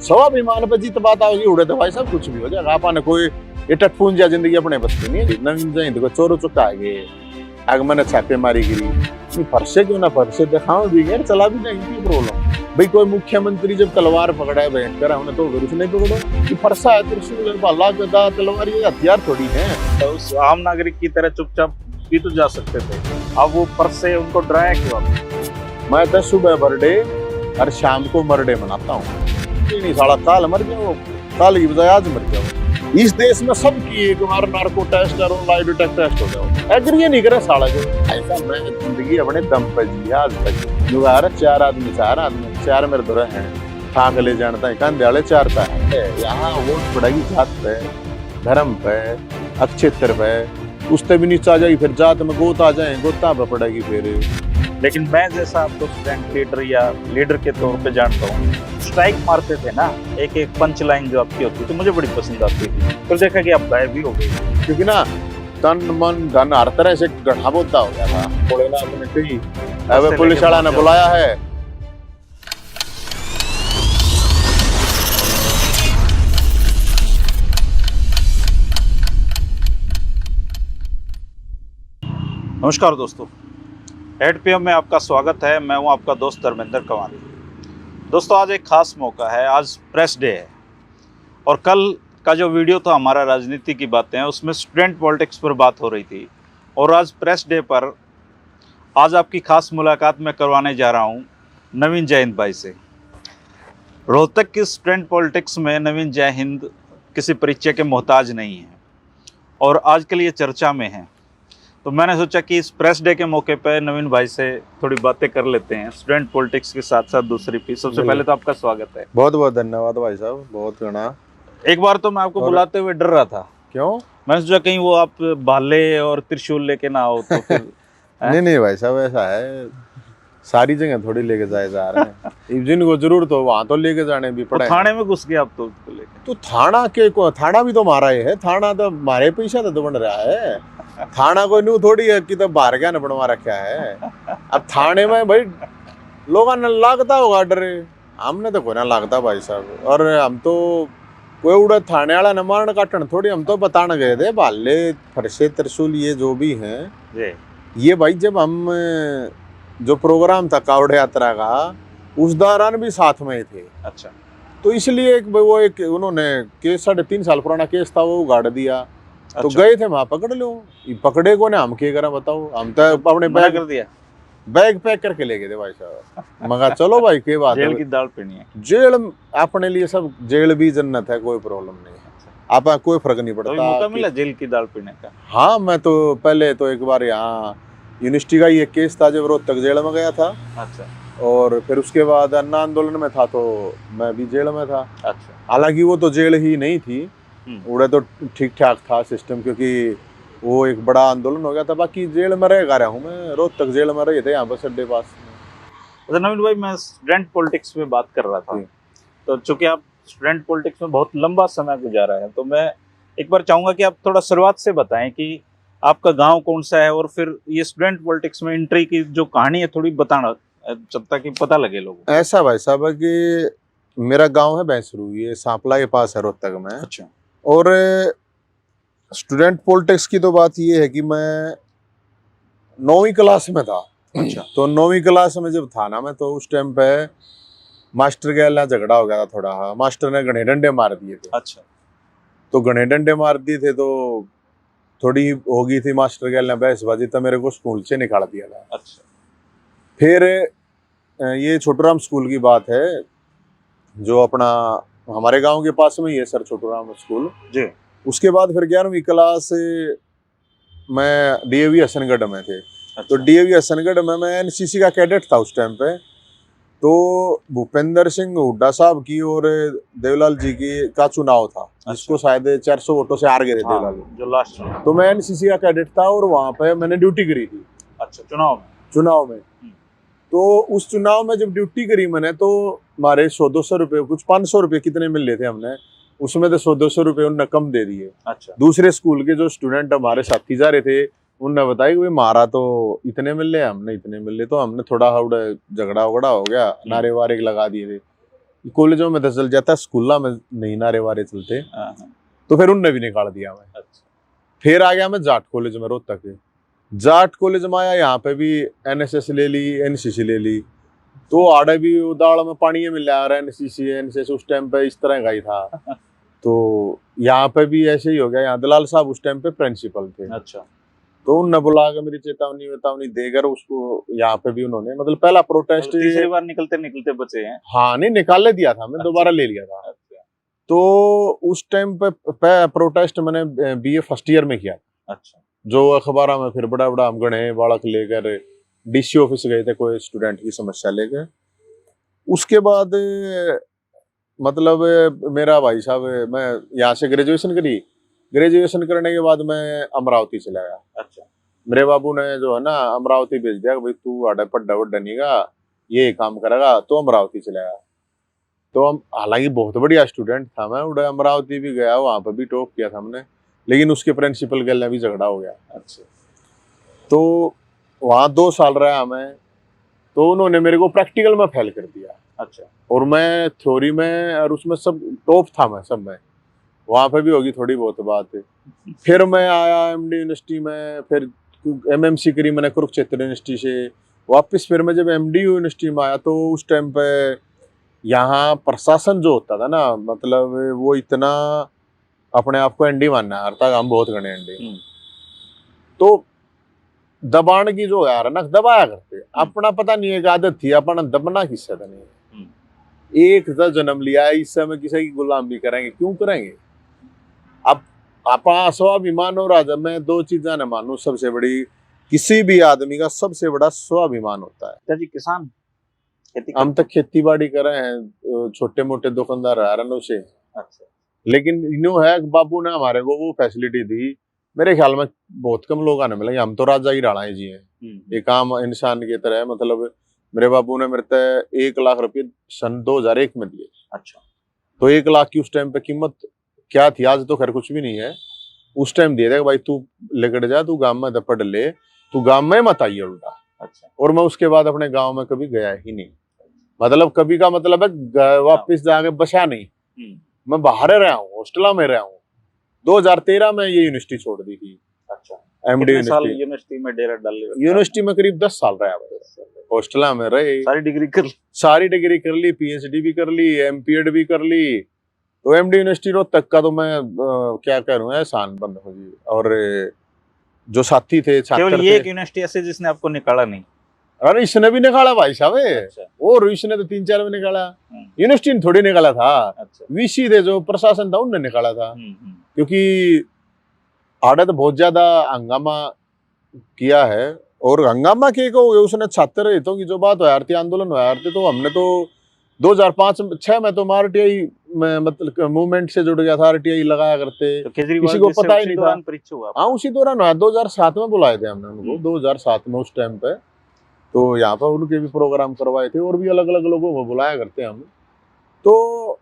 स्वाभिमान पर जित बात आओगी उड़े तो भाई सब कुछ भी हो जाएगा। आपने कोई ये टटपूंजिया जिंदगी अपने बस की नहीं है। नवीन जयंत को चोरो चुका गए आगमन छापे मारी गिरी फरसे क्यों ना फरसे दिखाओ भी गए चला भी नहीं की प्रॉब्लम भाई। कोई मुख्यमंत्री जब तलवार पकड़ा है बैठ कर हमने तो विरुद्ध नहीं पकड़ो कि फरसा है त्रिशूल भाला गदा तलवार ये हथियार थोड़ी है। तो उस आम नागरिक की तरह चुपचाप भी तो जा सकते थे, अब वो पर से उनको डराया क्यों? मैं तो सुबह बर्थडे और शाम को मरडे मनाता हूँ। नहीं साला काल मर जाओ, काल की बजाय आज मर जाओ। इस देश में सबकी एक बार नार्को टेस्ट और लाई डिटेक्टर टेस्ट हो जाओ। एग्री नहीं करे साला जो ऐसा। मैं जिंदगी अपने दम पर जी आज तक जो आ रहा चार आदमी चार मेरे दौरे हैं ठाक ले जानता है कंधे वाले चारता है। यहाँ वोट पड़ेगी जात पे धर्म पे अक्षेत्र पे उससे भी नीचे आ जाएगी फिर जात में गोत आ जाए गोता पे पड़ेगी फिर। लेकिन मैं जैसा आपको स्टूडेंट लीडर या लीडर के तौर पे जानता हूँ, स्ट्राइक मारते थे ना, एक एक पंच लाइन जो आपकी होती थी मुझे बड़ी पसंद आती थी। फिर देखा कि आप गायब भी हो गए क्योंकि ना तन मन धन हर तरह से गढ़ा बोता हो गया था। थोड़े ना अपने कही अब पुलिस वाला ने बुलाया है। नमस्कार दोस्तों, एड पीएम में आपका स्वागत है। मैं हूं आपका दोस्त धर्मेंद्र कंवारी। दोस्तों आज एक खास मौका है, आज प्रेस डे है और कल का जो वीडियो था हमारा राजनीति की बातें उसमें स्टूडेंट पॉलिटिक्स पर बात हो रही थी और आज प्रेस डे पर आज आपकी खास मुलाकात मैं करवाने जा रहा हूं नवीन जयंत भाई से। रोहतक की स्टूडेंट पॉलिटिक्स में नवीन जयहिंद किसी परिचय के मोहताज नहीं है और आजकल ये चर्चा में है। तो मैंने सोचा कि इस प्रेस डे के मौके पर नवीन भाई से थोड़ी बातें कर लेते हैं स्टूडेंट पॉलिटिक्स के साथ साथ दूसरी भी। सबसे पहले तो आपका स्वागत है। बहुत बहुत धन्यवाद भाई साहब, बहुत घना। एक बार तो मैं आपको बुलाते हुए डर रहा था। क्यों? मैंने सोचा कहीं वो आप भाले और त्रिशूल लेके ना आओ तो फिर नहीं भाई साहब ऐसा है, सारी जगह थोड़ी लेके जाए जा रहे हैं। जिनको जरूरत तो वहां तो लेके जाने भी पड़े। थाने में घुस गए आप तो उसको लेके। तो थाना भी तो हमारा ही है। थाना तो हमारे पैसा तो बन रहा है। थाना कोई न्यू थोड़ी है कि तो बाहर क्या न बनवा रखा है। अब थाने में भाई लोगों ने लागता होगा डर, हमने तो कोई ना लागता भाई साहब। और हम तो कोई उड़ा थाने वाला न मारने काटन थोड़ी, हम तो बताने गए थे भाले फरसे त्रिशूल ये जो भी हैं ये भाई। जब हम जो प्रोग्राम था कावड़ यात्रा का उस दौरान भी साथ में थे। अच्छा, तो इसलिए एक उन्होंने केस 3.5 साल पुराना केस था वो गाड़ दिया। अच्छा। तो गए थे वहां पकड़ लो, पकड़े को ने हम क्या करा बताओ। हम तो अपने बैग कर दिया, बैग पैक करके ले गए थे भाई साहब। मगर चलो भाई के बात जेल की दाल पीनी है। जेल अपने लिए सब, जेल भी जन्नत है, कोई प्रॉब्लम नहीं है। आप कोई फर्क नहीं तो पड़ता। मौका मिला जेल की दाल पीने का? हाँ मैं तो पहले तो एक बार यहाँ यूनिवर्सिटी का ये केस था जब रोहतक जेल में गया था। अच्छा। और फिर उसके बाद अन्ना आंदोलन में था तो मैं भी जेल में था। अच्छा। हालांकि वो तो जेल ही नहीं थी, उड़े तो ठीक ठाक था सिस्टम क्योंकि वो एक बड़ा आंदोलन हो गया था। बाकी जेल में रह हूँ मैं, रोहतक जेल में रहे थे यहाँ बस अड्डे पास। अच्छा नवीन भाई, मैं स्टूडेंट पॉलिटिक्स में बात कर रहा था तो चूंकि आप स्टूडेंट पॉलिटिक्स में बहुत लंबा समय गुजारा है तो मैं एक बार चाहूंगा कि आप थोड़ा शुरुआत से बताएं कि आपका गांव कौन सा है और फिर ये स्टूडेंट पॉलिटिक्स में एंट्री की जो कहानी है थोड़ी बताना ताकि पता लगे लोगों को। ऐसा भाई साहब है कि मेरा गांव है भैंसरू, ये सांपला के पास है रोहतक में। अच्छा। और स्टूडेंट पॉलिटिक्स की तो बात ये है कि मैं 9वीं क्लास में था। अच्छा। तो 9वीं क्लास में जब था ना मैं, तो उस टाइम पे मास्टर के यहाँ झगड़ा हो गया था थोड़ा। मास्टर ने घने डंडे मार दिए थे। अच्छा। तो घने डंडे मार दिए थे तो थोड़ी हो गई थी मास्टर के यहाँ बहसबाजी, तो मेरे को स्कूल से निकाल दिया था। अच्छा। फिर ये छोटूराम स्कूल की बात है जो अपना हमारे गांव के पास में ही है सर, छोटूराम स्कूल जी। उसके बाद फिर 11वीं क्लास मैं डीएवी हसनगढ़ में थे। अच्छा। तो डीएवी हसनगढ़ में मैं एनसीसी का कैडेट था उस टाइम पे। तो भूपेंद्र सिंह हुड्डा साहब की और देवलाल जी की का चुनाव था। अच्छा। जिसको शायद 400 वोटों से हार गए थे देवलाल जी जो लास्ट। तो मैं एनसीसी का कैडेट था और वहां पे मैंने ड्यूटी करी थी। अच्छा। चुनाव में तो उस चुनाव में जब ड्यूटी करी मैंने तो हमारे 100-200 रुपए, कुछ 500 रुपए कितने मिल रहे थे हमने, उसमें तो 100-200 रुपए उनने कम दे दिए। अच्छा। दूसरे स्कूल के जो स्टूडेंट हमारे साथी जा रहे थे उनने बताया कि मारा तो इतने मिल रहे, हमने इतने मिल रहे। तो हमने थोड़ा झगड़ा वगड़ा हो गया, नारे वारे लगा दिए थे। कॉलेजों में तो चल जाता, स्कूलों में नहीं नारे वारे चलते, हाँ, तो फिर उनने भी निकाल दिया मैं। अच्छा। फिर आ गया मैं जाट कॉलेज में रोहतक। जाट कॉलेज में आया, यहाँ पे भी एनएसएस ले ली, एनसीसी ले ली, तो आड़े भी दाल में पानी मिल रहा। एनसीसी एनएसएस उस टाइम पे इस तरह का ही था। तो यहाँ पे भी ऐसे ही हो गया। यहाँ दलाल साहब उस टाइम पे प्रिंसिपल थे। अच्छा। तो उनने बुला के मेरी चेतावनी वेतावनी देकर उसको यहाँ पे भी उन्होंने मतलब पहला प्रोटेस्ट, तीसरी बार निकलते निकलते बचे हैं। हाँ नहीं निकाल दिया था मैं, दोबारा ले लिया था। अच्छा। तो उस टाइम पे प्रोटेस्ट मैंने बीए फर्स्ट ईयर में किया। अच्छा। जो अखबार में फिर बड़ा बड़ा हम गणे बालक लेकर डीसी ऑफिस गए थे कोई स्टूडेंट की समस्या लेकर। उसके बाद मतलब मेरा भाई साहब, मैं यहाँ से ग्रेजुएशन करी। ग्रेजुएशन करने के बाद मैं अमरावती चला गया। अच्छा। मेरे बाबू ने जो है ना अमरावती भेज दिया कि भाई तू आड़े पढ़ा वड्डा नहीं का, ये काम करेगा, तो अमरावती चला गया। तो हम, हालांकि बहुत बढ़िया स्टूडेंट था मैं, उड़े अमरावती भी गया, वहां पर भी टॉप किया था हमने, लेकिन उसके प्रिंसिपल के लिए भी झगड़ा हो गया। अच्छा। तो वहाँ 2 साल रहा मैं, तो उन्होंने मेरे को प्रैक्टिकल में फेल कर दिया। अच्छा। और मैं थ्योरी में और उसमें सब टॉप था मैं सब में, वहाँ पे भी होगी थोड़ी बहुत बात। फिर मैं आया एमडी यूनिवर्सिटी में, फिर एमएमसी करी मैंने कुरुक्षेत्र यूनिवर्सिटी से वापस। फिर मैं जब एमडी यूनिवर्सिटी में आया तो उस टाइम पे यहाँ प्रशासन जो होता था ना, मतलब वो इतना अपने आप को एंडी मानना है, हम बहुत घने एंडी, तो दबाण की जो यार ना दबाया करते, अपना पता नहीं एक आदत थी, अपना दबना किससे था नहीं। एक था जन्म लिया है, इस समय किसी की गुलामी करेंगे, क्यों करेंगे? अब अपना स्वाभिमान और राजा, मैं 2 चीजें न मानू, सबसे बड़ी किसी भी आदमी का सबसे बड़ा स्वाभिमान होता है। पिताजी किसान, खेती हम तक खेती बाड़ी कर रहे हैं, छोटे मोटे दुकानदार रहा से। अच्छा। लेकिन यूं है बाबू ने हमारे को वो फैसिलिटी दी, मेरे ख्याल में बहुत कम लोग आने मिलेंगे। हम तो राजा ही राणा जी हैं, एक आम इंसान की तरह। मतलब मेरे बाबू ने मेरे से 1 लाख रुपए सन 2001 में दिए। अच्छा। तो 1 लाख की उस टाइम पे कीमत क्या थी, आज तो खैर कुछ भी नहीं है। उस टाइम दे देगा भाई तू लेकर जा, तू गांव में पढ़ ले, तू गांव में मत आइए उल्टा। अच्छा। और मैं उसके बाद अपने गांव में कभी गया ही नहीं। मतलब कभी का मतलब है वापस जाके बसा नहीं, मैं बाहर रहा हूँ, हॉस्टल में रहा हूँ। 2013 में ये यूनिवर्सिटी छोड़ दी थी। अच्छा। एमडी यूनिवर्सिटी में डेरा डाल लिया? यूनिवर्सिटी में करीब 10 साल रहा, हॉस्टल में रहे, सारी डिग्री कर ली, पीएचडी भी कर ली, एमपीएड भी कर ली। तो एमडी यूनिवर्सिटी रोहतक का तो मैं क्या करूं, एहसान बंद हो जी। और जो साथी थे छात्र केवल ये एक यूनिवर्सिटी ऐसे जिसने आपको निकाला नहीं? अरे इसने भी निकाला भाई साहब। अच्छा। और इसने तो 3-4 में निकाला, यूनिवर्सिटी ने थोड़ी निकाला था। अच्छा। वीसी थे जो प्रशासन था उनने निकाला था। क्योंकि आड़े तो बहुत ज्यादा हंगामा किया है, और हंगामा के को उसने छात्र हितों की जो बात हुआ थी, आंदोलन हुआ थे, तो हमने तो 2005-6 में तो आरटीआई में मतलब मूवमेंट से जुड़ गया था, आरटीआई लगाया करते, तो किसी को पता ही नहीं था। हाँ उसी दौरान हुआ, 2007 में बुलाए थे हमने उनको, 2007 में उस टाइम पे। तो यहाँ पर उनके भी प्रोग्राम करवाए थे, और भी अलग अलग लोगों को बुलाया करते हम। तो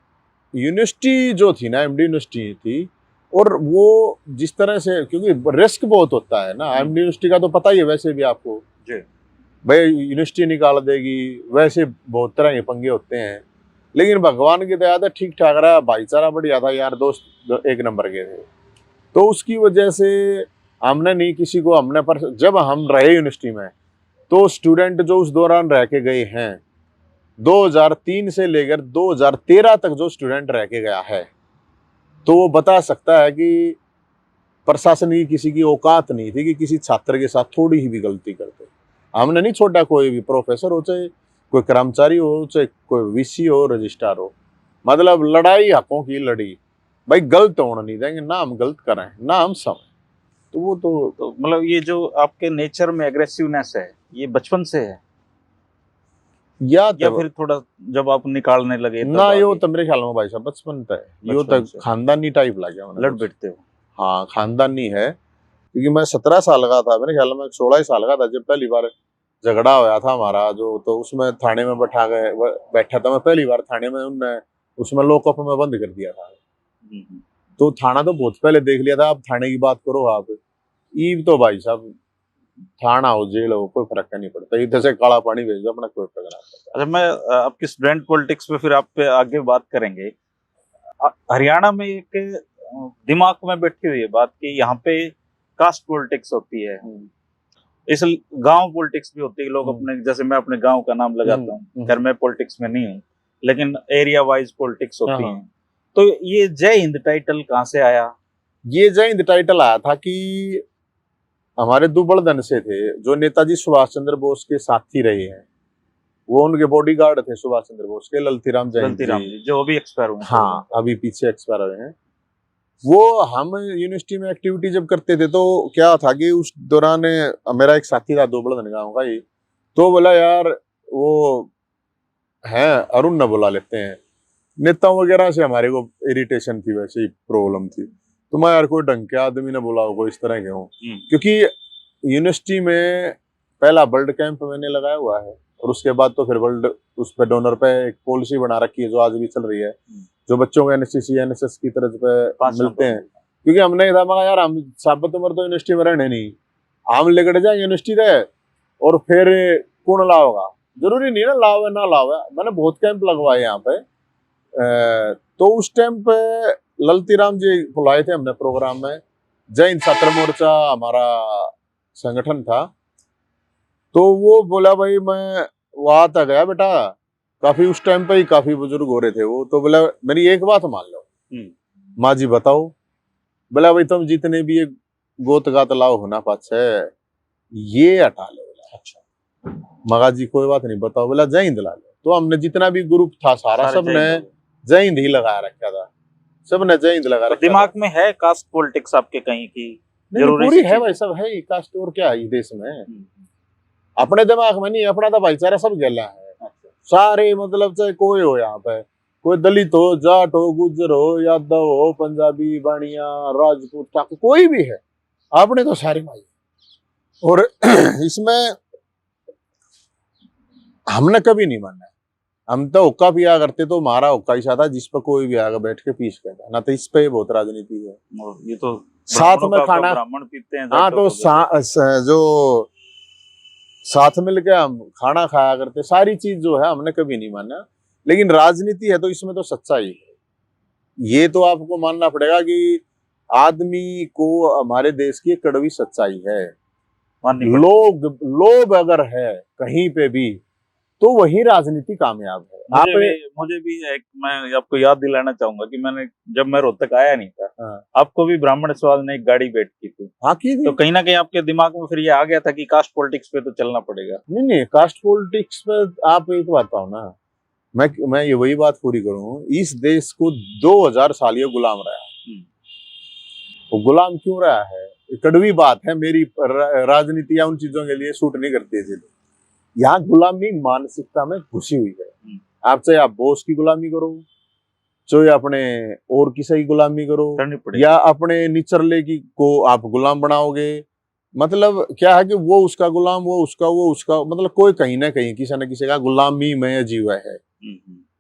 यूनिवर्सिटी जो थी ना, एमडी यूनिवर्सिटी थी, और वो जिस तरह से, क्योंकि रिस्क बहुत होता है ना एमडी यूनिवर्सिटी का, तो पता ही है वैसे भी आपको भाई, यूनिवर्सिटी निकाल देगी, वैसे बहुत तरह के पंगे होते हैं। लेकिन भगवान की दया से ठीक ठाक रहा, भाईचारा बढ़िया था, यार दोस्त 1 नंबर के थे। तो उसकी वजह से हमने नहीं किसी को, हमने पर जब हम रहे यूनिवर्सिटी में, तो स्टूडेंट जो उस दौरान रह के गए हैं, 2003 से लेकर 2013 तक जो स्टूडेंट रह के गया है, तो वो बता सकता है कि प्रशासन की किसी की औकात नहीं थी कि किसी छात्र के साथ थोड़ी ही भी गलती करते। हमने नहीं छोड़ा, कोई भी प्रोफेसर हो, चाहे कोई कर्मचारी हो, चाहे कोई वीसी हो, रजिस्ट्रार हो, मतलब लड़ाई हकों की लड़ी भाई, गलत होने नहीं देंगे, ना हम गलत करें ना हम समय। तो वो तो मतलब ये जो आपके नेचर में एग्रेसिवनेस है, ये बचपन से है या फिर थोड़ा जब आप निकालने लगे ना? ये तो मेरे ख्याल में भाई साहब बचपन तक है, ये तो खानदानी टाइप लग गया, लड़ बैठते हो। हाँ खानदानी है, क्योंकि मैं 17 साल का था, मेरे ख्याल में 16 साल का था जब पहली बार झगड़ा होया था हमारा जो, तो उसमें थाने में बैठा था मैं पहली बार थाने में, उनने उसमें लॉकअप में बंद कर दिया था। तो थाना तो बहुत पहले देख लिया था, अब थाने की बात करो आप। ईव तो भाई साहब थाना हो जेल हो कोई फर्क नहीं पड़ता, इधर से काला पानी भेज दो अपना, कोई फर्क नहीं पड़ता। अच्छा, मैं आपकी स्टूडेंट पॉलिटिक्स पे फिर आप पे आगे बात करेंगे। हरियाणा में एक दिमाग में बैठी हुई है बात कि यहाँ पे कास्ट पॉलिटिक्स होती है, इस गांव पॉलिटिक्स भी होती है। लोग अपने, जैसे मैं अपने गांव का नाम लगाता हूँ, खैर मैं पॉलिटिक्स में नहीं हूँ, लेकिन एरिया वाइज पॉलिटिक्स होती है। तो ये जय हिंद टाइटल कहाँ से आया? ये जय हिंद टाइटल आया था कि हमारे दो बड़दन से थे जो नेताजी सुभाष चंद्र बोस के साथी रहे हैं, वो उनके बॉडीगार्ड थे सुभाष चंद्र बोस के, ललतीराम जैन जी, जो अभी एक्सपायर हुए। हाँ, अभी पीछे एक्सपायर हुए हैं। वो हम यूनिवर्सिटी में एक्टिविटी जब करते थे तो क्या था कि उस दौरान मेरा एक साथी था दो बड़दन गाँव का ही, तो बोला यार वो है अरुण न बुला लेते हैं, नेताओं वगैरह से हमारे को इरिटेशन थी, वैसे ही प्रॉब्लम थी, तो मैं यार कोई ढंग के आदमी ने बुलाओ, कोई इस तरह के हो, क्योंकि यूनिवर्सिटी में पहला वर्ल्ड कैंप मैंने लगाया हुआ है, और उसके बाद तो फिर वर्ल्ड उस पे डोनर पे एक पॉलिसी बना रखी है जो आज भी चल रही है, जो बच्चों को एनएससी एनएसएस की तरफ पे मिलते हैं। क्योंकि हमने कहा मगा यार हम साबित उम्र तो यूनिवर्सिटी में रहने नहीं, हम लेकर जाए यूनिवर्सिटी रहे और फिर कौन लाओगा, जरूरी नहीं है ना लाओ ना लाओ। मैंने बहुत कैंप लगवाए यहाँ पे, तो उस टाइम पे ललतीराम जी बुलाए थे हमने प्रोग्राम में, जय हिंद छात्र मोर्चा हमारा संगठन था, तो वो बोला भाई मैं वहां तक गया बेटा, काफी उस टाइम पे ही काफी बुजुर्ग हो रहे थे वो, तो बोला मेरी एक बात मान लो माँ जी बताओ, बोला भाई तुम जितने भी ये गोत गात लाओ होना पाछे ये हटा लो। अच्छा मगा जी कोई बात नहीं बताओ, बोला जय हिंद ला लो। तो हमने जितना भी ग्रुप था सारा सबने जय हिंद ही लगाया रखा था, सबने जय हिंद लगा रखा। दिमाग में है कास्ट पॉलिटिक्स आपके कहीं की? पूरी है भाई, सब है कास्ट और क्या है देश में, अपने दिमाग में नहीं, अपना तो भाईचारा सब गला है सारे, मतलब चाहे कोई हो यहाँ पे, कोई दलित हो, जाट हो, गुज्जर हो, यादव हो, पंजाबी, बाणिया, राजपूत, ठाकुर, कोई भी है, आपने तो सारे भाई। और इसमें हमने कभी नहीं माना, हम तो हुक्का पिया करते तो हमारा हुक्का ही था जिस पर कोई भी आगे बैठ के पीस कहता ना, तो इस पे बहुत राजनीति है। ये तो साथ में खाना ब्राह्मण पीते हैं, हाँ, तो जो साथ मिलके हम खाना खाया करते, सारी चीज जो है हमने कभी नहीं माना। लेकिन राजनीति है तो इसमें तो सच्चाई है, ये तो आपको मानना पड़ेगा कि आदमी को हमारे देश की कड़वी सच्चाई है, लोग अगर है कहीं पे भी तो वही राजनीति कामयाब है। मुझे भी एक, मैं आपको याद दिलाना चाहूंगा कि मैंने जब मैं रोहतक आया नहीं था, आपको भी ब्राह्मण समाज ने एक गाड़ी भेंट की थी। हाँ की थी। तो कहीं ना कहीं आपके दिमाग में फिर ये आ गया था कि कास्ट पॉलिटिक्स पे तो चलना पड़ेगा। नहीं कास्ट पॉलिटिक्स पे आप एक बात हो ना, मैं ये वही बात पूरी करूं, इस देश को 2000 साल ये गुलाम रहा, वो गुलाम क्यों रहा है, कड़वी बात है, मेरी राजनीति या उन चीजों के लिए सूट नहीं करती थी। यहाँ गुलामी मानसिकता में घुसी हुई है, आप चाहे आप बॉस की गुलामी करो, चाहे अपने और किसी की गुलामी करो, या अपने निचरले की को आप गुलाम बनाओगे, मतलब क्या है कि वो उसका गुलाम, वो उसका, मतलब कोई कहीं ना कहीं किसी न किसी का गुलामी में जीवा है।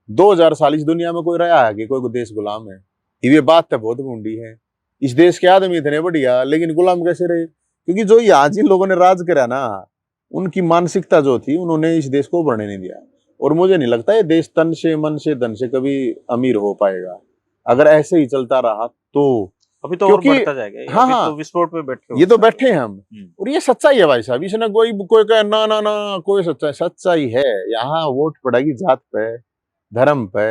2000 साल इस दुनिया में कोई रहा है कि कोई देश गुलाम है? ये बात तो बहुत भूंडी है। इस देश के आदमी इतने बढ़िया, लेकिन गुलाम कैसे रहे? क्योंकि जो यहाँ जिन लोगों ने राज करा ना, उनकी मानसिकता जो थी, उन्होंने इस देश को बढ़ने नहीं दिया। और मुझे नहीं लगता ये देश तन से, मन से, धन से कभी अमीर हो पाएगा अगर ऐसे ही चलता रहा तो। अभी तो और बढ़ता जाएगा। हाँ, तो विस्फोट पे बैठे, ये तो बैठे हैं हम, और ये सच्चाई है भाई साहब, इसने कोई कहे ना ना ना, कोई सच्चाई है। यहाँ वोट पड़ेगी जात पे, धर्म पे,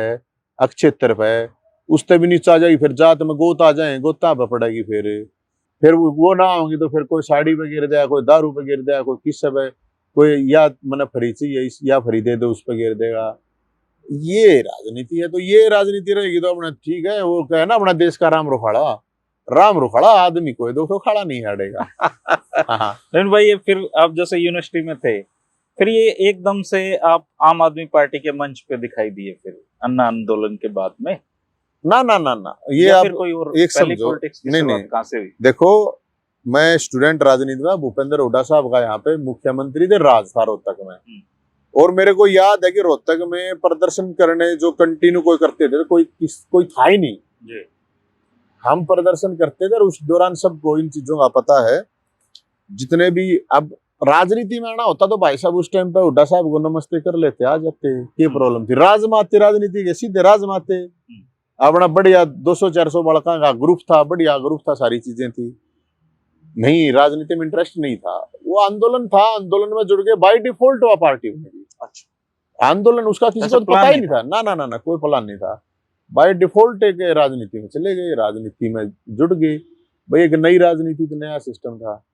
अक्षेत्र पे, उससे भी नीचे आ जाएगी, फिर जात में गोत आ जाए, गोता पे पड़ेगी, फिर वो ना होंगी तो फिर कोई साड़ी पे गिर जाए, कोई दारू पे गिर जाए, कोई किस सब है, कोई या मैंने फ्री चाहिए या फ्री दे दो, उस पर गिर देगा। ये राजनीति है, तो ये राजनीति रहेगी तो अपना ठीक है। वो कहे ना अपना देश का राम रुखाड़ा आदमी कोई दो रुखाड़ा नहीं हटेगा। लेकिन भाई, ये फिर आप जैसे यूनिवर्सिटी में थे, फिर ये एकदम से आप आम आदमी पार्टी के मंच पे दिखाई दिए फिर अन्ना आंदोलन के बाद में? ना ये आप कोई और एक समझो, नहीं कहां से हुई? देखो, मैं स्टूडेंट राजनीति में भूपेंद्र हुड्डा साहब का यहाँ पे मुख्यमंत्री थे, राज था रोहतक में, और मेरे को याद है कि रोहतक में प्रदर्शन करने जो कंटिन्यू कोई करते थे, कोई था ही नहीं जी। हम प्रदर्शन करते थे, उस दौरान सबको इन चीजों का पता है जितने भी अब राजनीति में आना होता तो भाई साहब उस टाइम पे हुड्डा साहब को नमस्ते कर लेते, आ जाते, क्या प्रॉब्लम थी। राजमाते राजनीति के सीधे राजमाते, अपना बढ़िया 200-400 बड़का का ग्रुप था, बढ़िया ग्रुप था, सारी चीजें थी। नहीं, राजनीति में इंटरेस्ट नहीं था, वो आंदोलन था, आंदोलन में जुड़ गए, बाय डिफॉल्ट हुआ पार्टी बनेगी। अच्छा, आंदोलन उसका किसी को पता ही नहीं था, ना ना ना ना, कोई प्लान नहीं था, बाय डिफॉल्ट एक राजनीति में चले गए, राजनीति में जुड़ गए भाई, एक नई राजनीति थी, नया सिस्टम था।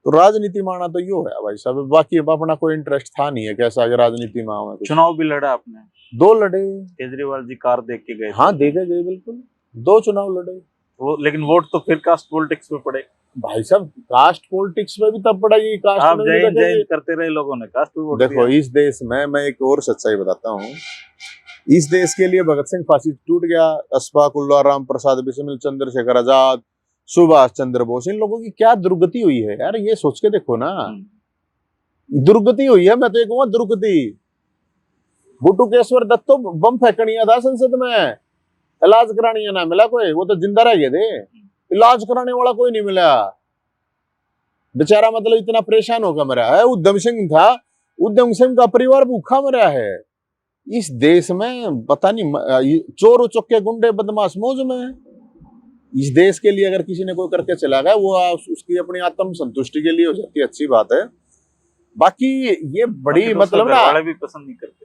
तो राजनीति में आना तो यो है भाई साहब, बाकी अब अपना कोई इंटरेस्ट था नहीं है कैसा कि राजनीति में आऊं। चुनाव भी लड़ा आपने? 2 लड़े। केजरीवाल जी कार देख के गए? हाँ, देखे गए, बिल्कुल 2 चुनाव लड़े वो, लेकिन वोट तो फिर कास्ट पॉलिटिक्स में पड़े भाई साहब। कास्ट पॉलिटिक्स में भी तब पड़ेगी, कास्ट आप में जय भी जय करते रहे लोगों ने, कास्ट में वोट देखो दिया। इस देश में मैं एक और सच्चाई बताता हूँ, इस देश के लिए भगत सिंह फांसी टूट गया, अशफाक उल्लाह राम प्रसाद बिस्मिल चंद्रशेखर आजाद, सुभाष चंद्र बोस, इन लोगों की क्या दुर्गति हुई है यार, ये सोच के देखो ना, दुर्गति हुई है। मैं तो ये कहूँगा दुर्गति। बुट्टू केशवर दत्त तो बम फेंकनिया था संसद में, इलाज करानिया ना मिला कोई, वो तो जिंदा रह गए थे, इलाज कराने वाला कोई नहीं मिला बेचारा, मतलब इतना परेशान होकर मरा है। उधम सिंह था, उधम सिंह का परिवार भूखा मरा है। इस देश में पता नहीं चोर उचक्के गुंडे बदमाश मौज में है। इस देश के लिए अगर किसी ने कोई करके चला गया, वो उसकी अपनी आत्म संतुष्टि के लिए हो जाती है, अच्छी बात है। बाकी ये बड़ी मतलब ना भी पसंद नहीं करते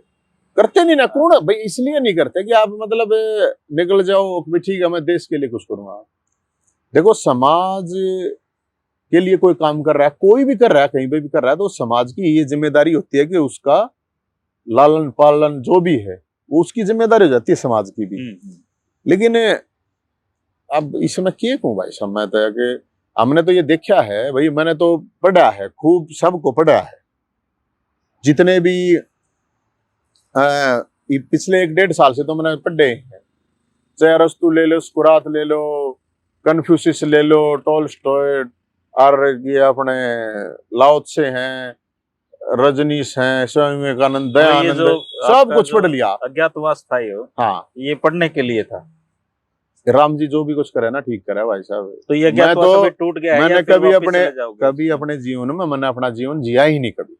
नहीं ना, कौन भाई, इसलिए नहीं करते कि आप मतलब निकल जाओ भी ठीक है मैं देश के लिए कुछ करूंगा। देखो समाज के लिए कोई काम कर रहा है, कोई भी कर रहा है, कहीं पे भी कर रहा है, तो समाज की ये जिम्मेदारी होती है कि उसका लालन पालन जो भी है वो उसकी जिम्मेदारी हो जाती है, समाज की भी। लेकिन अब इसमें क्या कहूं भाई साहब, मैं तो कि हमने तो ये देखा है भाई, मैंने तो पढ़ा है खूब, सबको पढ़ा है, जितने भी पिछले 1-1.5 साल से तो मैंने पढ़े हैं, चाहे अरस्तु ले लो, स्कुरात ले लो, कन्फ्यूशियस ले लो, टॉलस्टॉय, और ये अपने लाओ त्से हैं, रजनीश हैं, स्वामी विवेकानंद, दयानंद, सब कुछ पढ़ लिया। अज्ञातवास था ये, हाँ, ये पढ़ने के लिए था। राम जी जो भी कुछ करे ना ठीक करे भाई साहब। तो ये अज्ञातवास अभी टूट गया है, मैंने कभी अपने जीवन में मैंने अपना जीवन जिया ही नहीं कभी,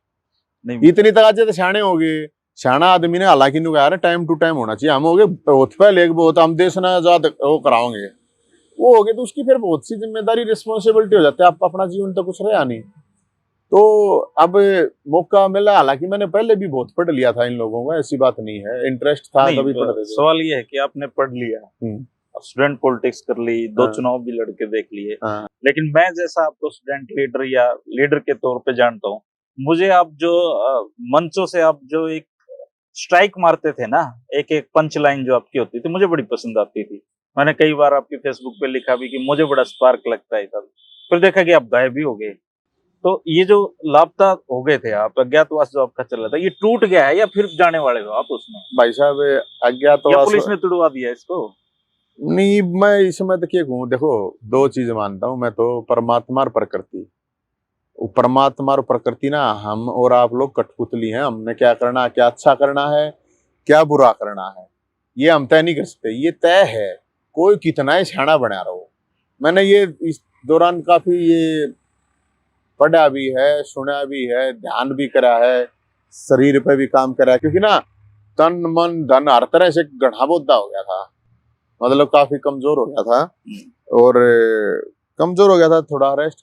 नहीं। इतनी तरह से सियाने हो गए, सियाना आदमी ने हालांकि यार टाइम टू टाइम होना चाहिए, हम हो गए बहुत पहले बहुत हम देश ना आजाद वो कराओगे, वो हो गए तो उसकी फिर बहुत सी जिम्मेदारी रिस्पॉन्सिबिलिटी हो जाती है, आप अपना जीवन तो कुछ रहा नहीं। तो अब मौका मिला, हालांकि मैंने पहले भी बहुत पढ़ लिया था इन लोगों को, ऐसी बात नहीं है, इंटरेस्ट था तभी पढ़ रहे थे। सवाल ये है कि आपने पढ़ लिया, स्टूडेंट पॉलिटिक्स कर ली, 2 चुनाव भी लड़के देख लिए, लेकिन मैं जैसा आपको स्टूडेंट लीडर या लीडर के तौर पे जानता हूँ, मुझे आप जो मंचों से आप जो एक स्ट्राइक मारते थे ना, एक एक पंच लाइन जो आपकी होती थी, मुझे बड़ी पसंद आती थी। मैंने कई बार आपके फेसबुक पे लिखा भी कि मुझे बड़ा स्पार्क लगता है तब, फिर देखा कि आप गायब भी हो गए। तो ये जो लापता हो गए थे आप, अज्ञातवास जो आपका चल रहा था, ये टूट गया है या फिर जाने वाले हो आप उसमें? भाई साहब अज्ञातवास पुलिस ने तुड़वा दिया इसको? नहीं, मैं इसमें तो क्या कहूँ, देखो 2 चीज मानता हूँ मैं तो, परमात्मा और प्रकृति। परमात्मा और प्रकृति ना, हम और आप लोग कठपुतली हैं, हमने क्या करना है, क्या अच्छा करना है, क्या बुरा करना है, ये हम तय नहीं कर सकते, ये तय है, कोई कितना ही सियाना बना रहो। मैंने ये इस दौरान काफी ये पढ़ा भी है, सुना भी है, ध्यान भी करा है, शरीर पे भी काम करा है, क्योंकि ना तन मन धन हर तरह से गढ़ा बोधा हो गया था, मतलब काफी कमजोर हो गया था, और कमजोर हो गया था, थोड़ा रेस्ट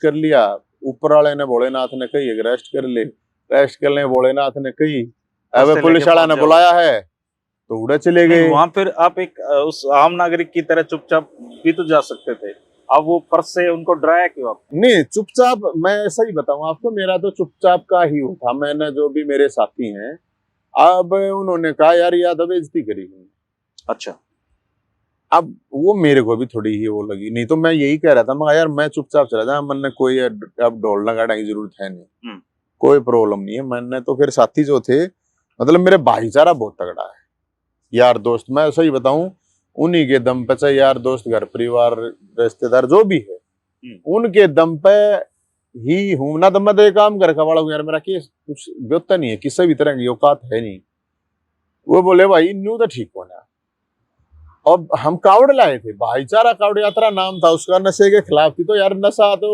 कर लिया, ऊपर वाले ने भोलेनाथ ने कही रेस्ट कर ले, रेस्ट करने भोलेनाथ ने कही, अब पुलिस वाला ने बुलाया है तो उड़े चले गए। वहां फिर आप एक उस आम नागरिक की तरह चुपचाप भी तो जा सकते थे, अब वो फर्ज से उनको डराया क्यों आप? नहीं, चुपचाप, मैं ऐसा ही बताऊं आपको, मेरा तो चुपचाप का ही था। मैंने जो भी मेरे साथी हैं, अब उन्होंने कहा यार या तो बेइज्जती करी। अच्छा, अब वो मेरे को भी थोड़ी ही वो लगी, नहीं तो मैं यही कह रहा था, मैं यार मैं चुपचाप चला जा, मैंने कोई अब ढोल लगाने की जरूरत है नहीं, कोई प्रॉब्लम नहीं है। मैंने तो फिर साथी जो थे, मतलब मेरे भाईचारा बहुत तगड़ा है, यार दोस्त, मैं सही बताऊं, उन्हीं के दम पे, चाहे यार दोस्त, घर परिवार, रिश्तेदार जो भी है, उनके दम पे ही हूं ना, तो मैं तो ये काम कर वाला हूँ यार, मेरा केस कुछ व्यवस्था नहीं है, किसी भी तरह की औकात है नहीं। वो बोले भाई न्यू तो ठीक होना। अब हम कावड़ लाए थे, भाईचारा कावड़ यात्रा नाम था उसका, नशे के खिलाफ थी, तो यार नशा तो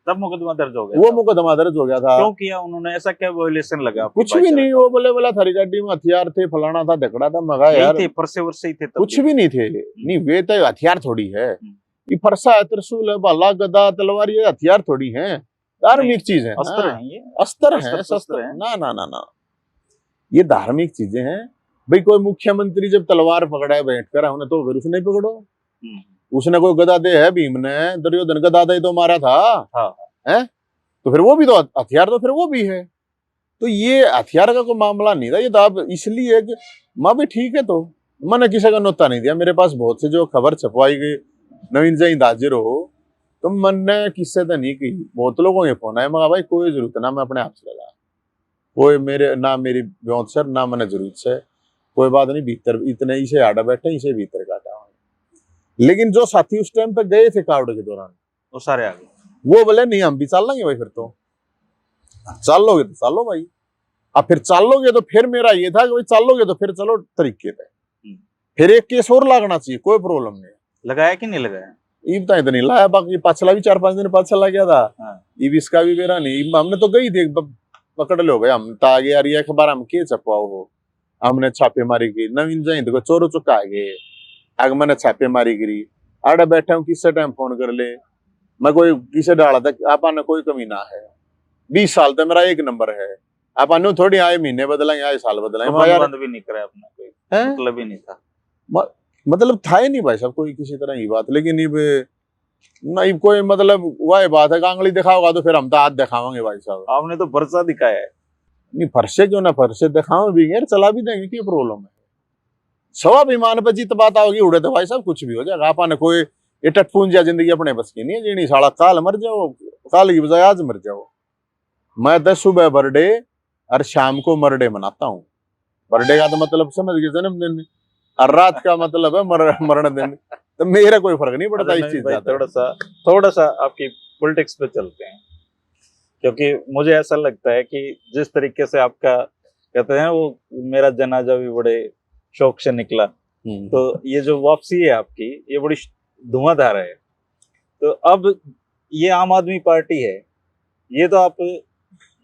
तब मुकदमा दर्ज हो गया वो था। मुकदमा दर्ज हो गया था। क्यों किया उन्होंने, ऐसा क्या वायलेशन लगा आपके कुछ भी भाईचारे नहीं, वो बोले बोला थारी गाड़ी में हथियार थे, फलाना था, ढकड़ा था, मगा का? यही यार थे, फरसे वर्से ही थे तब कुछ भी नहीं थे। नहीं वे तो हथियार थोड़ी है, ये फरसा है, त्रिशूल है, भाला, गदा, तलवार, ये हथियार थोड़ी है, धार्मिक चीज है। अस्त्र हाँ, हैं ये, अस्त्र अस्त्र है, शस्त्र शस्त्र हैं। ना ना ना ना, ये धार्मिक चीजें हैं भाई। कोई मुख्यमंत्री जब तलवार पकड़ा है बैठ कर हमने, तो फिर उसने नहीं पकड़ो। उसने कोई गदा दे है, भीम ने दुर्योधन गदा दे तो मारा था। हाँ। है तो फिर वो भी तो हथियार, तो फिर वो भी है। तो ये हथियार का कोई मामला नहीं था, ये तो आप इसलिए कि माँ भी ठीक है, तो मैंने किसी का नोता नहीं दिया। मेरे पास बहुत से जो खबर छपवाई गई, नवीन जैन हाजिर हो, तो मैंने किससे तो नहीं की। बहुत लोगों के फोन आए, मगर भाई कोई जरूरत ना, मैं अपने आप से लगा, कोई मेरे ना मेरी ब्योत सर ना मैंने जरूरत से, कोई बात नहीं, भीतर इतने इसे आड़ा बैठे, इसे भीतर काटा। लेकिन जो साथी उस टाइम पे गए थे कावड़ के दौरान, वो सारे आ गए। वो बोले नहीं हम भी चल लेंगे भाई, फिर तो चल लोगे तो चलो भाई। अब फिर चल लोगे तो फिर मेरा ये था कि भाई चल लोगे तो फिर चलो तरीके थे, फिर एक केस और लागना चाहिए, कोई प्रॉब्लम नहीं। लगाया कि नहीं लगाया? ईब तो नहीं लाया, बाकी पाछला भी 4-5 दिन बाद चला गया था। ईब इसका भी मेरा नहीं, हमने तो गई थी, पकड़ लो गए हम, तो आगे यार ये अखबार हम के छपवाओ हो, हमने छापेमारी की, नवीन जैन को चोरो चुका आ गए, आगे मैंने छापेमारी करी, आड़े बैठे हूँ, किससे टाइम फोन कर ले, मैं कोई किसे डाला था, आपने कोई कमी ना है, 20 साल तक मेरा एक नंबर है, आप अनु थोड़ी आए महीने बदलेंगे, आए साल बदलेंगे। तो बंद भी नहीं करा अपना, कोई मतलब ही नहीं था, मतलब था ही नहीं भाई साहब कोई किसी तरह की बात। लेकिन नहीं कोई मतलब वह बात है, आंगली दिखाओगा तो फिर हम तो हाथ दिखावांगे भाई साहब। आपने तो फरसा दिखाया है। नहीं फरसे क्यों ना, फरसे दिखाओ भी यार, चला भी देंगे, क्या प्रॉब्लम है। सवा विमान पर जीत बात आओगी, उड़े तो भाई साहब कुछ भी हो जाएगा। आपने कोई ये टटपूंजिया जिंदगी अपने बस की नहीं है जीनी, साला काल मर जाओ, काल की बजाय आज मर जाओ। मैं 10 सुबह बर्थडे और शाम को मरडे मनाता हूँ। बर्थडे का तो मतलब समझ गए जन्मदिन, और रात का मतलब है मरण दिन। तो मेरा कोई फर्क नहीं पड़ता इस चीज का। थोड़ा सा आपकी पॉलिटिक्स पे चलते हैं, क्योंकि मुझे ऐसा लगता है कि जिस तरीके से आपका कहते हैं वो मेरा जनाजा भी बड़े शौक से निकला, तो ये जो वापसी है आपकी, ये बड़ी धुआंधार है। तो अब ये आम आदमी पार्टी है, ये तो आप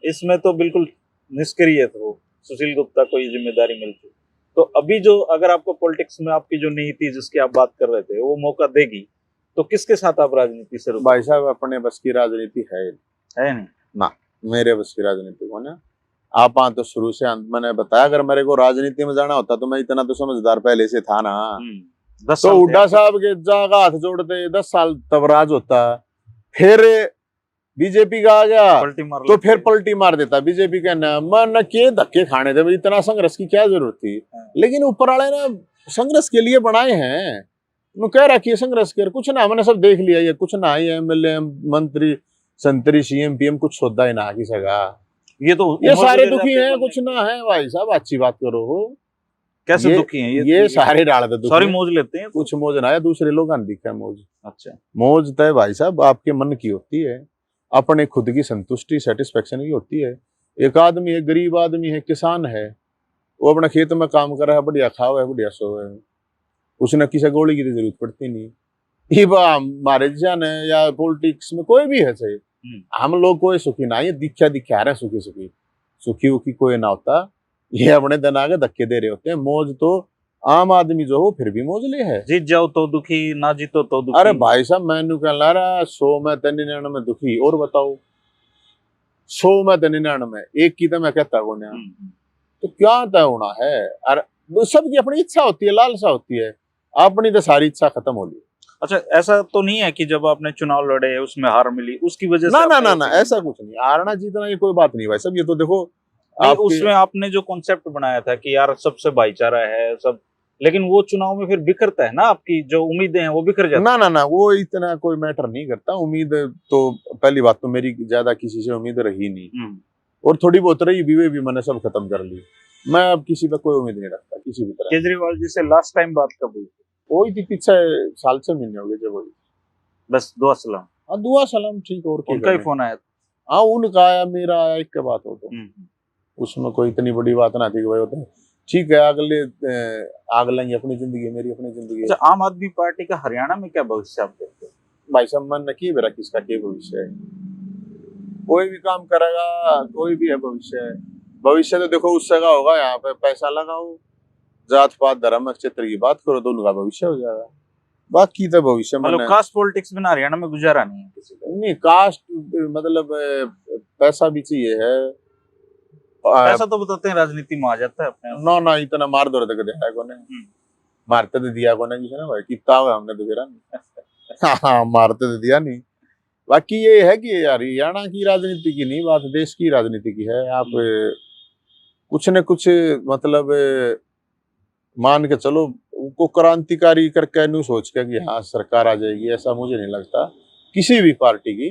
इसमें तो बिल्कुल निष्क्रिय हो, सुशील गुप्ता को ये जिम्मेदारी मिलती, तो अभी जो अगर आपको पॉलिटिक्स में आपकी जो नीति जिसकी आप बात कर रहे थे वो मौका देगी, तो किसके साथ आप राजनीति से? भाई साहब अपने बस की राजनीति है नहीं ना, मेरे बस की राजनीति को ना। आप तो शुरू से अंत मैंने बताया, अगर मेरे को राजनीति में जाना होता तो मैं इतना तो समझदार पहले से था ना। 10 तो हुड्डा साहब के जागा हाथ जोड़ते 10 साल तब राज होता, फिर बीजेपी का आ गया तो फिर पलटी मार देता बीजेपी का ना, मन के धक्के खाने थे, इतना संघर्ष की क्या जरूरत थी। लेकिन ऊपर वाले ने संघर्ष के लिए बनाए हैं, कह रखिए संघर्ष कर, कुछ ना हमने सब देख लिया, ये कुछ ना ही एमएलए मंत्री संतरी सीएम पीएम कुछ सोदा ही ना किसी का, ये सारे दुखी हैं, कुछ ना है भाई साहब, अच्छी बात करो हो। कैसे दुखी हैं ये सारे डाल दे, सारी मौज लेते हैं, कुछ मौज ना है, दूसरे लोग दिखा मौज। अच्छा मौज तो भाई साहब आपके मन की होती है, अपने खुद की संतुष्टि सेटिस्फेक्शन की होती है। एक आदमी है, गरीब आदमी है, किसान है, वो अपने खेत में काम कर रहा है, बढ़िया खाओ है, बढ़िया सो है, उसने किसी गोली की जरूरत पड़ती नहीं। ये हमारे जन है या पॉलिटिक्स में कोई भी है सही, हम लोग कोई सुखी ना, ये दिखा रहे सुखी सुखी, सुखी उखी कोई ना होता, ये अपने दिन आगे धक्के दे रहे होते हैं। मौज तो आम आदमी जो हो फिर भी मौज ले है, जीत जाओ तो दुखी, ना जीतो तो दुखी। अरे भाई साहब मैनू कह ला रहा 100 में 99 दुखी, और बताओ 100 में 99 एक की तो मैं कहता हूँ ना, तो क्या तय होना है। अरे सबकी अपनी इच्छा होती है, लालसा होती है, अपनी तो सारी इच्छा खत्म हो गई। अच्छा ऐसा तो नहीं है कि जब आपने चुनाव लड़े उसमें हार मिली उसकी वजह से? ना ना ऐसा कुछ नहीं, हारना जीतना ये कोई बात नहीं भाई साहब। ये तो देखो उसमें आपने जो कॉन्सेप्ट बनाया था कि यार सबसे भाईचारा है सब, लेकिन वो चुनाव में फिर बिखरता है ना, आपकी जो उम्मीदें हैं वो बिखर जाती है। ना वो इतना कोई मैटर नहीं करता। उम्मीद तो पहली बात तो मेरी ज्यादा किसी से उम्मीद रही नहीं, और थोड़ी बहुत रही भी मैंने सब खत्म कर ली। मैं अब किसी पे कोई उम्मीद नहीं रखता किसी भी तरह। केजरीवाल जी से लास्ट टाइम बात कब हुई? वही थी पीछे साल से महीने हो गए जब वही, बस दुआ सलाम। हाँ दुआ सलाम ठीक, और उनका ही फोन आया था? हाँ उनका आया, मेरा आया, एक के बात हो तो उसमें कोई इतनी बड़ी बात ना थी कि भाई होता है ठीक है अगले आग लेंगे अपनी जिंदगी, मेरी अपनी जिंदगी। अच्छा आम आदमी पार्टी का हरियाणा में क्या भविष्य आप देखते हैं? भाई साहब मन की मेरा किसका क्या भविष्य है, कोई भी काम करेगा, कोई भी है भविष्य है। भविष्य तो देखो उससे का होगा, यहाँ पे पैसा लगाओ, जात पात धर्म नक्षत्र की बात करो तो उनका भविष्य हो जाएगा। बाकी तो भविष्य मतलब कास्ट पॉलिटिक्स बिना हरियाणा में गुजारा नहीं है किसी का। नहीं, कास्ट मतलब पैसा भी चाहिए है। पैसा तो बताते हैं राजनीति में आ जाता है अपने। ना ना, इतना मार दो तक देखा है कोने, मारते तो दिया कोने किसी ने भाई, कितना हुआ हमने तो गिरा नहीं। हाँ, मारते तो दिया नहीं। बाकी ये है कि हरियाणा की राजनीति की नहीं बात, देश की राजनीति की है। आप कुछ न कुछ मतलब मान के चलो, उनको क्रांतिकारी करके नहीं सोच के कि हाँ सरकार आ जाएगी, ऐसा मुझे नहीं लगता। किसी भी पार्टी की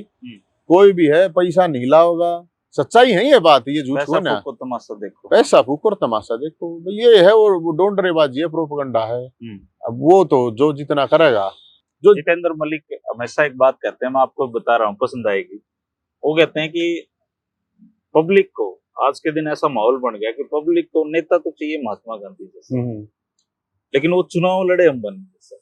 कोई भी है, पैसा नीला होगा, सच्चाई है ये बात, ये झूठ है ना। पैसा फूको तमाशा देखो, पैसा फूको और तमाशा देखो, ये है। और वो डोंडरेबाजी है, प्रोपेगेंडा है। अब वो तो जो जितना करेगा। जो जितेंद्र मलिक हमेशा एक बात कहते हैं, मैं आपको बता रहा हूँ, पसंद आएगी। वो कहते हैं कि पब्लिक को आज के दिन ऐसा माहौल बन गया कि पब्लिक को नेता तो चाहिए महात्मा गांधी जैसा, लेकिन वो चुनाव लड़े अंबानी जैसा।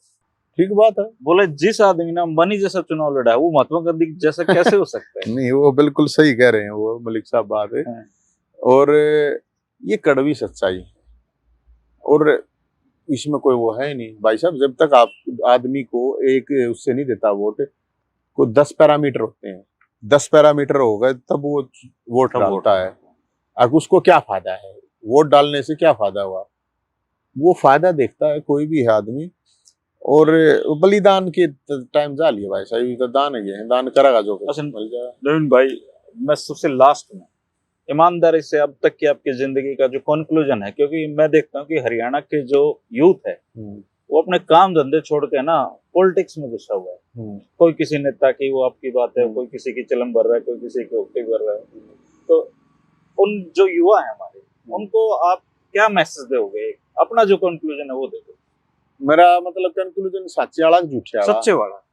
ठीक बात है। बोले जिस आदमी ने अंबानी जैसा चुनाव लड़ा है वो महात्मा गांधी जैसा कैसे हो सकता है? नहीं, वो बिल्कुल सही कह रहे हैं वो मलिक साहब बात है। और ये कड़वी सच्चाई, और इसमें कोई वो है नहीं भाई साहब। जब तक आप आदमी को एक उससे नहीं देता वोट, को 10 पैरामीटर होते हैं, 10 पैरामीटर हो गए तब वो वोट डालता है। अब उसको क्या फायदा है वोट डालने से, क्या फायदा हुआ? वो फायदा देखता है कोई भी है आदमी। और बलिदान के टाइम जा लिया भाई साहब, तो दान है, दान करेगा जो मिल जाएगा। नवीन भाई, मैं सबसे लास्ट में ईमानदारी से अब तक की आपकी जिंदगी का जो कंक्लूजन है, क्योंकि मैं देखता हूँ कि हरियाणा के जो यूथ है वो अपने काम धंधे छोड़ के ना पॉलिटिक्स में घुसा हुआ है। कोई किसी नेता की वो आपकी बात है, कोई किसी की चलम भर रहा है, कोई किसी की उक्ति भर रहा है। तो उन जो युवा है हमारे, उनको आप क्या मैसेज दोगे? अपना जो कंक्लूजन है वो दे दो। मेरा मतलब कंक्लूजन सच्चे वाला झूठे वाला,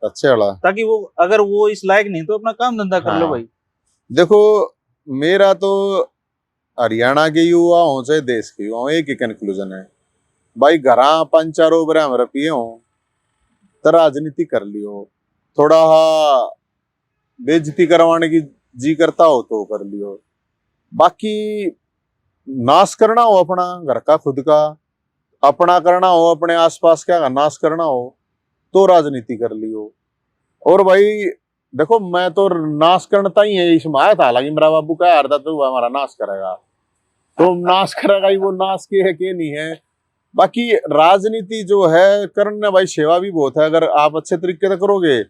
सच्चे वाला, ताकि वो अगर वो इस लायक नहीं तो अपना काम धंधा कर लो भाई। देखो मेरा तो हरियाणा के युवाओं से देश के युवाओं एक ही कंक्लूजन है भाई, घरा पंचारो बराम रपिए हो तो राजनीति कर लियो, थोड़ा बेइज्जती करवाने की जी करता हो तो कर लियो, बाकी नाश करना हो अपना घर का, खुद का अपना करना हो, अपने आसपास क्या नाश करना हो तो राजनीति कर लियो। और भाई देखो मैं तो नाश करता ही है, इसमें आया था, हालांकि मेरा बाबू क्या हारता तो हमारा नाश करेगा, तो नाश करेगा ही, वो नाश के है के नहीं है। बाकी राजनीति जो है करने भाई, सेवा भी बहुत है, अगर आप अच्छे तरीके से करोगे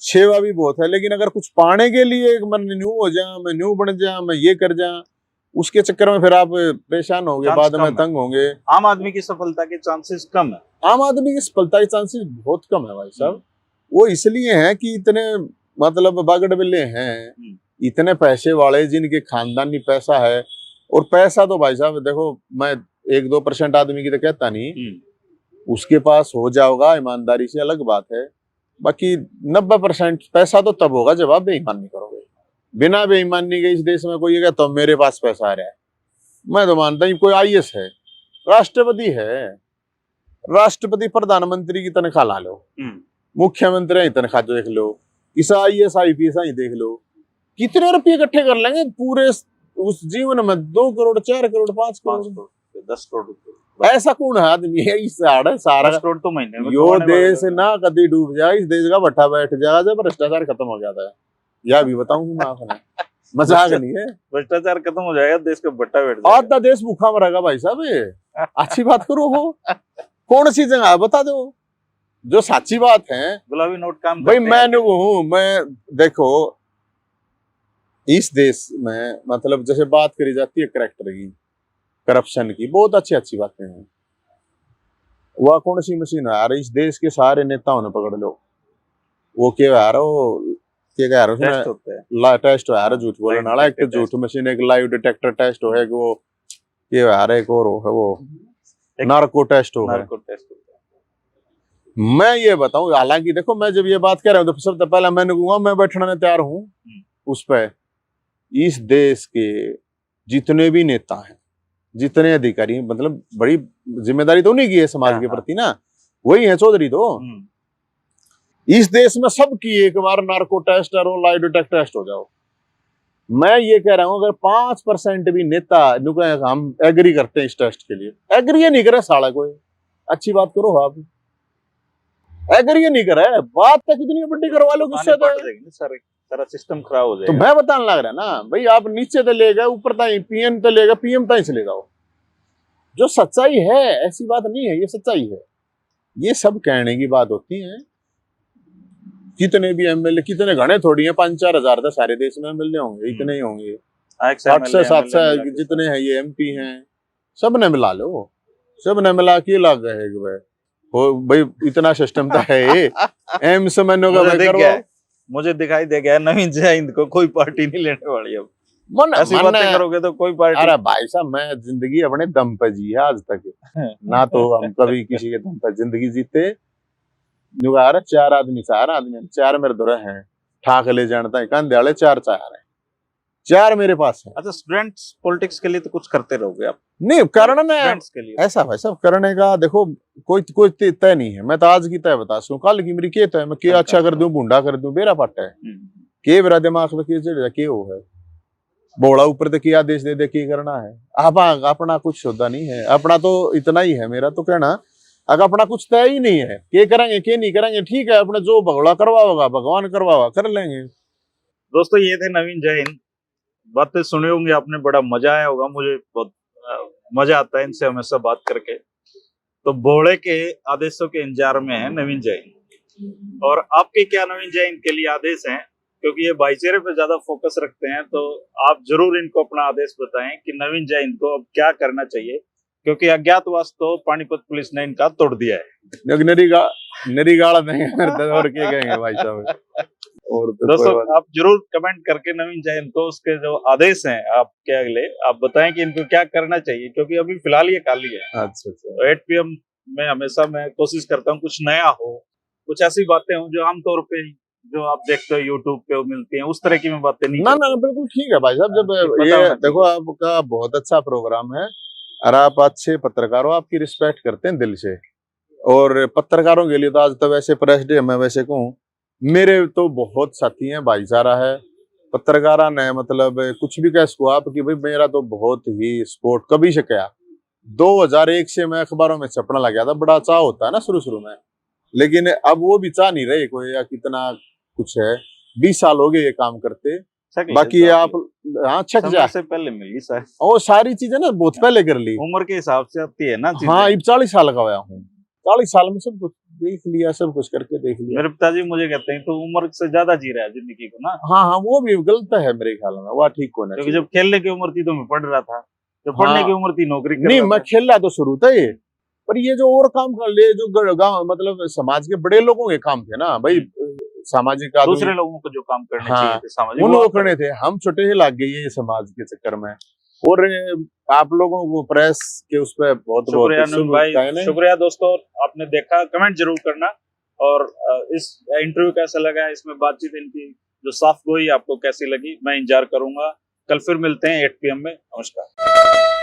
सेवा भी बहुत है। लेकिन अगर कुछ पाने के लिए मैं न्यू हो जाऊं, मैं न्यू बन जाऊं, मैं ये कर जाऊं, उसके चक्कर में फिर आप परेशान होंगे, बाद में तंग होंगे। आम आदमी की सफलता के चांसेस कम है, आम आदमी की सफलता के चांसेस बहुत कम है भाई साहब। वो इसलिए है कि इतने मतलब बागड़बिल्ले हैं, इतने पैसे वाले जिनके खानदानी पैसा है। और पैसा तो भाई साहब देखो, मैं 1-2% आदमी की तो कहता नहीं, उसके पास हो जाओगा ईमानदारी से अलग बात है। बाकी 90% पैसा तो तब होगा जब आप बेईमानी करोगे। बिना बेईमानी के इस देश में कोई कहता तो मेरे पास पैसा आ रहा है, मैं तो मानता हूँ कोई IAS है, राष्ट्रपति है, राष्ट्रपति प्रधानमंत्री की तनख्वाह ला लो, मुख्यमंत्री की तनख्वाह देख लो, इस IAS IPS ही देख लो, कितने रुपये इकट्ठे कर लेंगे पूरे उस जीवन में? 2 करोड़, 4 करोड़, 5 करोड़, 10 करोड़। ऐसा कौन है आदमी है इस सारा करोड़ तो महीने में यो देश ना कभी डूब जाए, इस देश का भट्टा बैठ जाएगा जब भ्रष्टाचार खत्म हो जाता है। यह भी बताऊं मैं आपने, मजाक नहीं है, भ्रष्टाचार खत्म हो जाएगा, देश का भट्टा बैठ जाएगा, आधा देश भूखा मरेगा भाई साहब। अच्छी बात करो, हो कौन सी जगह बता दो जो सच्ची बात है। गुलाबी नोट काम भाई मैं देखो इस देश में मतलब जैसे बात करी जाती है करेक्टर की, करप्शन की, बहुत अच्छी बातें हैं। वह कौन सी मशीन है यार, इस देश के सारे नेताओं ने पकड़ लो, वो क्या यार, वो क्या कह रहा है, टेस्ट हो यार, झूठ बोलने वाला, एक झूठ मशीन, एक लाइव डिटेक्टर टेस्ट हो है, वो ये यार एक और है, वो नार्को टेस्ट हो है। मैं ये बताऊं, हालांकि देखो मैं जब ये बात कह रहा हूँ तो सबसे पहले मैंने कहूंगा मैं बैठने तैयार हूं उस पर। इस देश के जितने भी नेता हैं, जितने अधिकारी, मतलब बड़ी जिम्मेदारी तो उन्हीं की है समाज के प्रति ना, वही है चौधरी तो। इस देश में सबकी एक बार नार्को टेस्ट और लाइव डिटेक्टर टेस्ट हो जाओ, मैं ये कह रहा हूं अगर 5% भी नेता हम एग्री करते हैं इस टेस्ट के लिए, एग्री नहीं करे साला कोई, अच्छी बात करो आप, एग्री नहीं करे, बात तक इतनी बड़ी करवा लो किससे, तो सारा सिस्टम खराब हो तो जाएगा। मैं बताने लग रहा ना भाई, आप नीचे तो ले गए, ऊपर तक पीएम तो लेगा, पीएम तक चले जाओ, जो सच्चाई है, ऐसी बात नहीं है, ये सच्चाई है। ये सब कहने की बात होती है। कितने भी एमएलए, कितने घने थोड़ी हैं, 5-4 हजार तो सारे देश में एमएलए होंगे, इतने ही होंगे, 800-700 जितने हैं ये एमपी हैं, सब ने मिला लो, सब ने मिला के लग गए भाई इतना सिस्टम तो है। एम्स मैंने मुझे दिखाई दे गया नवीन जयंत को कोई पार्टी नहीं लेने वाली अब। ऐसी मन बातें करोगे तो कोई पार्टी। अरे भाई साहब, मैं जिंदगी अपने दम पे जी है आज तक, ना तो हम कभी किसी के दम पे जिंदगी जीते। जुगाड़ 4 आदमी 4 मेरे दुरे हैं, ठाक ले जानता है, कंधे वाले 4 हैं, 4 मेरे पास है। अच्छा, स्टूडेंट्स पॉलिटिक्स के लिए तो कुछ करते रहोगे आप? नहीं करना है स्टूडेंट्स के लिए ऐसा भाई साहब, करने का देखो कोई तय नहीं है। मैं तो आज की तय बता सकूं, कल की मेरी के तय, मैं के अच्छा कर दूं, बूंडा कर दूं, बेरा पाटा है के मेरा दिमाग में के चढ़ के वो है बोला ऊपर तो क्या आदेश दे दे के करना है। आप अपना कुछ सौदा नहीं है, अपना तो इतना ही है मेरा तो कहना, अगर अपना कुछ तय ही नहीं है, के करेंगे के नहीं करेंगे, ठीक है अपने जो भगोड़ा करवाओगा भगवान करवाओगा कर लेंगे। दोस्तों ये थे नवीन जैन, बातें सुने होंगे आपने, बड़ा मजा आया होगा, मुझे बहुत मजा आता है इनसे हमेशा बात करके। तो बोड़े के आदेशों के इंतजार में है नवीन जैन, और आपके क्या नवीन जैन के लिए आदेश हैं, क्योंकि ये भाईचारे पे ज्यादा फोकस रखते हैं, तो आप जरूर इनको अपना आदेश बताएं कि नवीन जैन को अब क्या करना चाहिए, क्योंकि अज्ञातवास तो पानीपत पुलिस ने इनका तोड़ दिया है। नरी गाड़ा देंगे और क्या कहेंगे भाई साहब। और तो दोस्तों आप जरूर कमेंट करके नवीन जैन को उसके जो आदेश हैं आपके अगले, आप बताएं कि इनको क्या करना चाहिए, क्योंकि अभी फिलहाल ये खाली है। अच्छा तो 8 PM में हमेशा मैं कोशिश करता हूँ कुछ नया हो, कुछ ऐसी बातें हो जो आमतौर पे जो आप देखते हो यूट्यूब पे मिलती हैं, उस तरह की मैं बातें नहीं। ना बिल्कुल ठीक है भाई साहब, जब ये देखो आपका बहुत अच्छा प्रोग्राम है और आप अच्छे पत्रकार हो, आपकी रिस्पेक्ट करते हैं दिल से, और पत्रकारों के लिए तो आज तो वैसे प्रेस डे, मैं वैसे कहूँ मेरे तो बहुत साथी हैं, भाईचारा है, पत्रकारा ने मतलब कुछ भी कह सको आप कि भाई मेरा तो बहुत ही सपोर्ट कभी से क्या 2001 से मैं अखबारों में छपना लग गया था, बड़ा चाह होता है ना शुरू में, लेकिन अब वो भी चाह नहीं रहे कोई, या कितना कुछ है, 20 साल हो गए ये काम करते, बाकी आप हाँ छक जा से पहले मिली सर, और सारी चीजें ना बहुत पहले कर ली, उम्र के हिसाब से आती है ना। हाँ 40 साल का हुआ हूँ, 40 साल में सब कुछ देख लिया, सब कुछ करके देख लिया। मेरे पिताजी मुझे कहते हैं तो उम्र से ज्यादा जी रहा है जिंदगी को ना। हाँ वो भी गलत है मेरे ख्याल में, वो ठीक होना चाहिए, क्योंकि जब खेलने की उम्र थी तो मैं पढ़ रहा था, जब पढ़ने की उम्र थी नौकरी कर नहीं, मैं खेल रहा तो शुरू था ये, पर ये जो और काम कर ले, जो गाँव मतलब समाज के बड़े लोगों के काम थे ना भाई, सामाजिक दूसरे लोगों को जो काम करने चाहिए थे सामाजिक, उनको करने थे, हम छोटे ही लग गए ये समाज के चक्कर में। और आप लोगों को प्रेस के उस पर बहुत बहुत शुक्रिया दोस्तों, आपने देखा, कमेंट जरूर करना, और इस इंटरव्यू कैसा लगा, इसमें बातचीत इनकी जो साफ गोई आपको कैसी लगी, मैं इंतजार करूंगा। कल फिर मिलते हैं 8 PM में। नमस्कार।